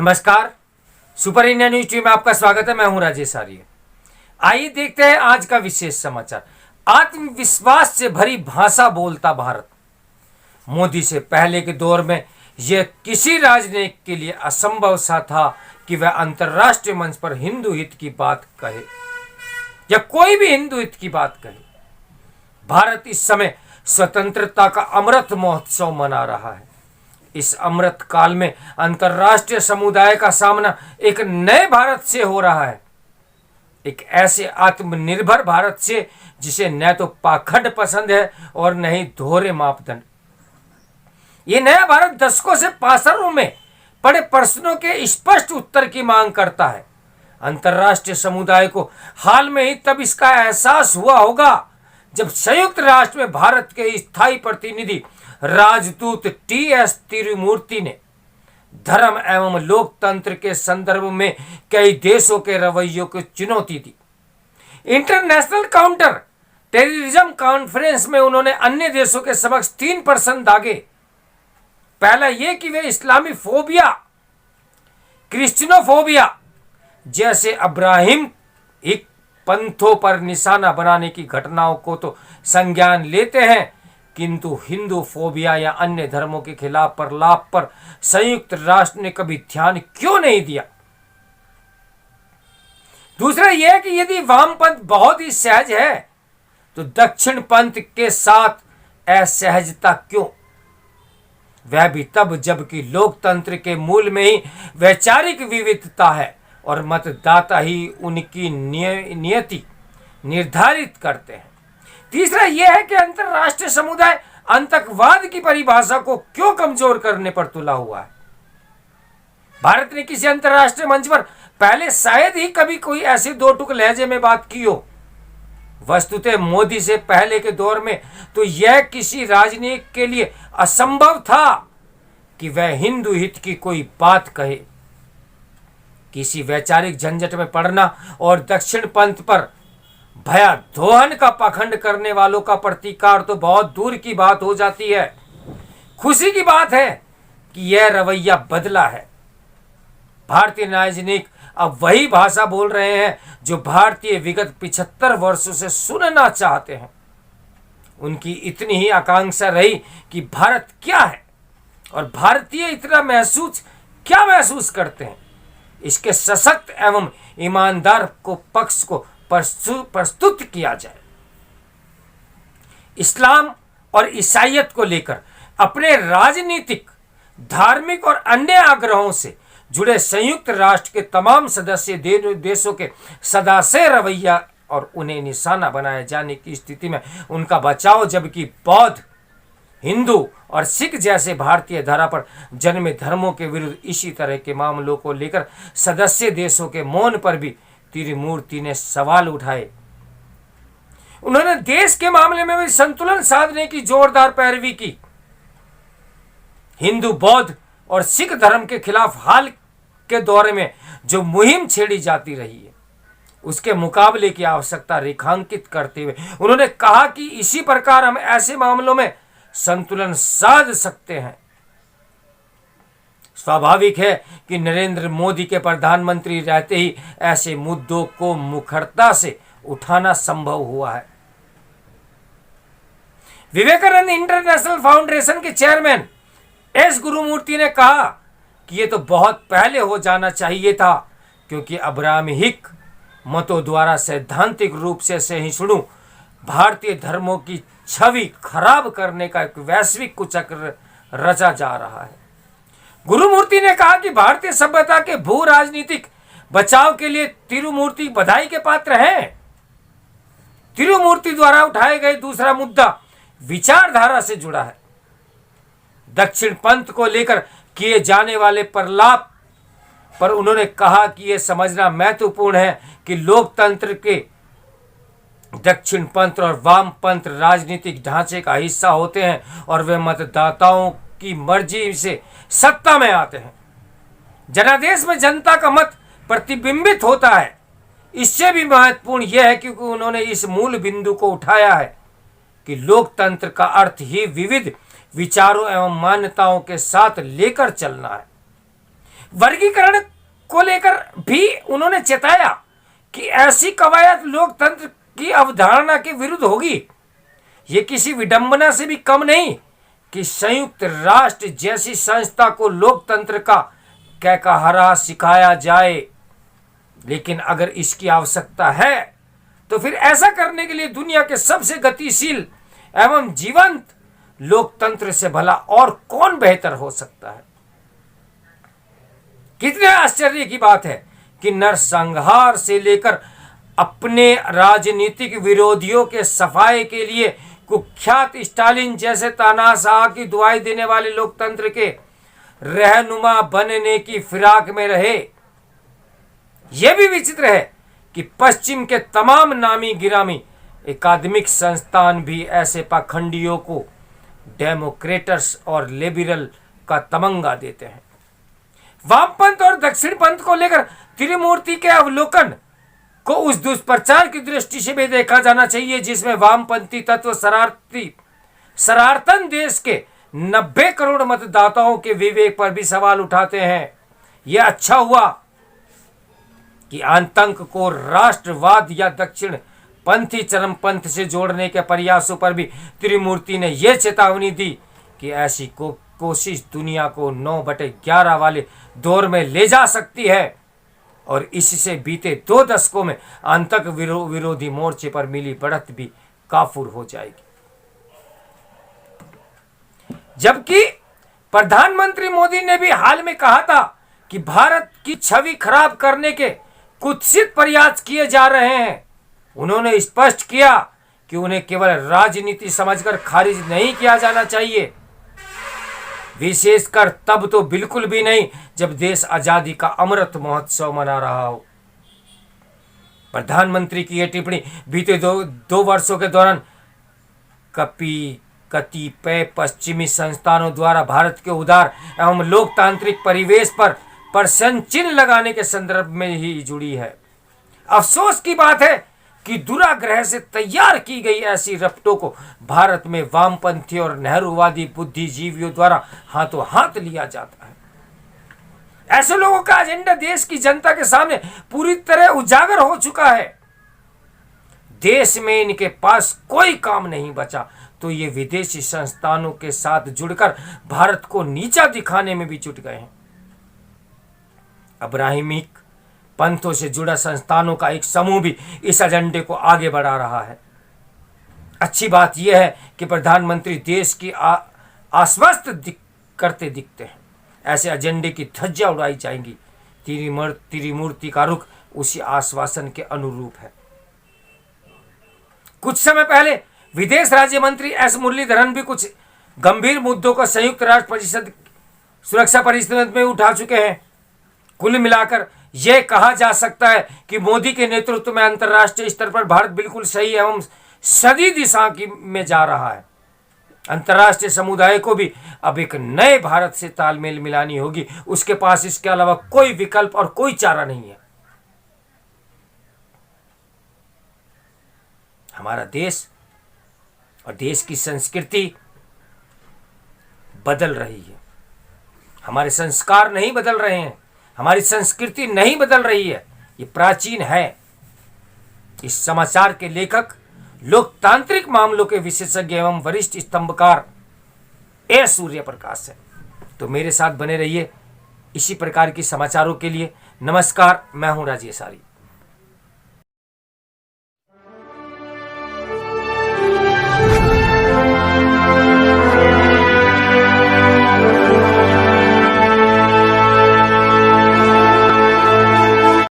नमस्कार। Super India news TV में आपका स्वागत है। मैं हूं राजेश आर्य। आइए देखते हैं आज का विशेष समाचार। आत्मविश्वास से भरी भाषा बोलता भारत। मोदी से पहले के दौर में यह किसी राजनीतिक के लिए असंभव सा था कि वह अंतर्राष्ट्रीय मंच पर हिंदू हित की बात कहे या कोई भी हिंदू हित की बात कहे। भारत इस समय स्वतंत्रता का अमृत महोत्सव मना रहा है। इस अमृत काल में अंतर्राष्ट्रीय समुदाय का सामना एक नए भारत से हो रहा है, एक ऐसे आत्मनिर्भर भारत से जिसे न तो पाखंड पसंद है और न ही दोहरे मापदंड। यह नया भारत दशकों से पासरों में पड़े प्रश्नों के स्पष्ट उत्तर की मांग करता है। अंतर्राष्ट्रीय समुदाय को हाल में ही तब इसका एहसास हुआ होगा जब संयुक्त राष्ट्र में भारत के स्थायी प्रतिनिधि राजदूत टी.एस. तिरुमूर्ति ने धर्म एवं लोकतंत्र के संदर्भ में कई देशों के रवैयों को चुनौती दी। इंटरनेशनल काउंटर टेररिज्म कॉन्फ्रेंस में उन्होंने अन्य देशों के समक्ष 3 प्रश्न दागे। पहला यह कि वे इस्लामी फोबिया, क्रिश्चियनोफोबिया जैसे अब्राहिम पंथों पर निशाना बनाने की घटनाओं को तो संज्ञान लेते हैं, किंतु हिंदू फोबिया या अन्य धर्मों के खिलाफ प्रलाप पर संयुक्त राष्ट्र ने कभी ध्यान क्यों नहीं दिया। दूसरा यह कि यदि वामपंथ बहुत ही सहज है तो दक्षिण पंथ के साथ असहजता क्यों, वह भी तब जबकि लोकतंत्र के मूल में ही वैचारिक विविधता है और मतदाता ही उनकी नियति निर्धारित करते हैं। तीसरा यह है कि अंतर्राष्ट्रीय समुदाय आतंकवाद की परिभाषा को क्यों कमजोर करने पर तुला हुआ है। भारत ने किसी अंतर्राष्ट्रीय मंच पर पहले शायद ही कभी कोई ऐसे दो टुक लहजे में बात की हो। वस्तुतः मोदी से पहले के दौर में तो यह किसी राजनीतिक के लिए असंभव था कि वह हिंदू हित की कोई बात कहे। किसी वैचारिक झंझट में पड़ना और दक्षिण पंथ पर भयादोहन का पाखंड करने वालों का प्रतिकार तो बहुत दूर की बात हो जाती है। खुशी की बात है कि यह रवैया बदला है। भारतीय राजनीतिक अब वही भाषा बोल रहे हैं जो भारतीय विगत 75 वर्षों से सुनना चाहते हैं। उनकी इतनी ही आकांक्षा रही कि भारत क्या है और भारतीय इतना क्या महसूस करते हैं। इसके सशक्त एवं ईमानदार को पक्ष को प्रस्तुत किया जाए। इस्लाम और ईसाईयत को लेकर अपने राजनीतिक, धार्मिक और अन्य आग्रहों से जुड़े संयुक्त राष्ट्र के तमाम सदस्य देशों के सदासे रवैया और उन्हें निशाना बनाए जाने की स्थिति में उनका बचाव, जबकि बौद्ध, हिंदू और सिख जैसे भारतीय धारा पर जन्मे धर्मों के विरुद्ध इसी तरह के मामलों को लेकर सदस्य देशों के मौन पर भी तिरुमूर्ति ने सवाल उठाए। उन्होंने देश के मामले में भी संतुलन साधने की जोरदार पैरवी की। हिंदू, बौद्ध और सिख धर्म के खिलाफ हाल के दौरे में जो मुहिम छेड़ी जाती रही है उसके मुकाबले की आवश्यकता रेखांकित करते हुए उन्होंने कहा कि इसी प्रकार हम ऐसे मामलों में संतुलन साध सकते हैं। स्वाभाविक है कि नरेंद्र मोदी के प्रधानमंत्री रहते ही ऐसे मुद्दों को मुखरता से उठाना संभव हुआ है। विवेकानंद इंटरनेशनल फाउंडेशन के चेयरमैन एस गुरुमूर्ति ने कहा कि यह तो बहुत पहले हो जाना चाहिए था, क्योंकि अब्राह्मिक मतों द्वारा सैद्धांतिक रूप से सहिष्णु भारतीय धर्मों की छवि खराब करने का एक वैश्विक कुचक्र रचा जा रहा है। गुरुमूर्ति ने कहा कि भारतीय सभ्यता के भू राजनीतिक बचाव के लिए तिरुमूर्ति बधाई के पात्र हैं। तिरुमूर्ति द्वारा उठाए गए दूसरा मुद्दा विचारधारा से जुड़ा है। दक्षिण पंथ को लेकर किए जाने वाले प्रलाप पर उन्होंने कहा कि यह समझना महत्वपूर्ण है कि लोकतंत्र के दक्षिण पंथ और वाम पंथ राजनीतिक ढांचे का हिस्सा होते हैं और वे मतदाताओं की मर्जी से सत्ता में आते हैं। जनादेश में जनता का मत प्रतिबिंबित होता है। इससे भी महत्वपूर्ण यह है क्योंकि उन्होंने इस मूल बिंदु को उठाया है कि लोकतंत्र का अर्थ ही विविध विचारों एवं मान्यताओं के साथ लेकर चलना है। वर्गीकरण को लेकर भी उन्होंने चेताया कि ऐसी कवायद लोकतंत्र की अवधारणा के विरुद्ध होगी। ये किसी विडंबना से भी कम नहीं कि संयुक्त राष्ट्र जैसी संस्था को लोकतंत्र का कहकहारा सिखाया जाए, लेकिन अगर इसकी आवश्यकता है तो फिर ऐसा करने के लिए दुनिया के सबसे गतिशील एवं जीवंत लोकतंत्र से भला और कौन बेहतर हो सकता है। कितने आश्चर्य की बात है कि नरसंहार से लेकर अपने राजनीतिक विरोधियों के सफाए के लिए कुख्यात स्टालिन जैसे तानाशाह की दुआई देने वाले लोकतंत्र के रहनुमा बनने की फिराक में रहे। यह भी विचित्र है कि पश्चिम के तमाम नामी गिरामी एकादमिक संस्थान भी ऐसे पाखंडियों को डेमोक्रेटस और लिबरल का तमंगा देते हैं। वामपंथ और दक्षिणपंथ को लेकर त्रिमूर्ति के अवलोकन को उस दुष्प्रचार की दृष्टि से भी देखा जाना चाहिए जिसमें वामपंथी तत्व शरारतन देश के 90 करोड़ मतदाताओं के विवेक पर भी सवाल उठाते हैं। यह अच्छा हुआ कि आतंक को राष्ट्रवाद या दक्षिण पंथी चरमपंथ से जोड़ने के प्रयासों पर भी त्रिमूर्ति ने यह चेतावनी दी कि ऐसी कोशिश दुनिया को 9/11 वाले दौर में ले जा सकती है और इससे बीते 2 दशकों में आतंक विरोधी मोर्चे पर मिली बढ़त भी काफूर हो जाएगी। जबकि प्रधानमंत्री मोदी ने भी हाल में कहा था कि भारत की छवि खराब करने के कुत्सित प्रयास किए जा रहे हैं। उन्होंने स्पष्ट किया कि उन्हें केवल राजनीति समझकर खारिज नहीं किया जाना चाहिए, विशेषकर तब तो बिल्कुल भी नहीं जब देश आजादी का अमृत महोत्सव मना रहा हो। प्रधानमंत्री की यह टिप्पणी बीते दो वर्षों के दौरान कतिपय पश्चिमी संस्थानों द्वारा भारत के उदार एवं लोकतांत्रिक परिवेश पर प्रश्न चिन्ह लगाने के संदर्भ में ही जुड़ी है। अफसोस की बात है कि दुराग्रह से तैयार की गई ऐसी रपटों को भारत में वामपंथी और नेहरूवादी बुद्धिजीवियों द्वारा हाथों हाथ लिया जाता है। ऐसे लोगों का एजेंडा देश की जनता के सामने पूरी तरह उजागर हो चुका है। देश में इनके पास कोई काम नहीं बचा तो ये विदेशी संस्थानों के साथ जुड़कर भारत को नीचा दिखाने में भी जुट गए हैं। अब्राहिमिक पंथों से जुड़ा संस्थानों का एक समूह भी इस एजेंडे को आगे बढ़ा रहा है। अच्छी बात यह है कि प्रधानमंत्री देश की आश्वस्त करते दिखते हैं। ऐसे एजेंडे की धज्जियां उड़ाई जाएंगी। त्रिमूर्ति का रुख उसी आश्वासन के अनुरूप है। कुछ समय पहले विदेश राज्य मंत्री एस मुरलीधरन भी कुछ गंभीर मुद्दों को संयुक्त राष्ट्र परिषद सुरक्षा परिषद में उठा चुके हैं। कुल मिलाकर यह कहा जा सकता है कि मोदी के नेतृत्व में अंतर्राष्ट्रीय स्तर पर भारत बिल्कुल सही एवं सदी दिशा में जा रहा है। अंतर्राष्ट्रीय समुदाय को भी अब एक नए भारत से तालमेल मिलानी होगी। उसके पास इसके अलावा कोई विकल्प और कोई चारा नहीं है। हमारा देश और देश की संस्कृति बदल रही है। हमारे संस्कार नहीं बदल रहे हैं, हमारी संस्कृति नहीं बदल रही है, ये प्राचीन है। इस समाचार के लेखक लोकतांत्रिक मामलों के विशेषज्ञ एवं वरिष्ठ स्तंभकार ए सूर्य प्रकाश है। तो मेरे साथ बने रहिए इसी प्रकार की समाचारों के लिए। नमस्कार, मैं हूं राजेश आर्य।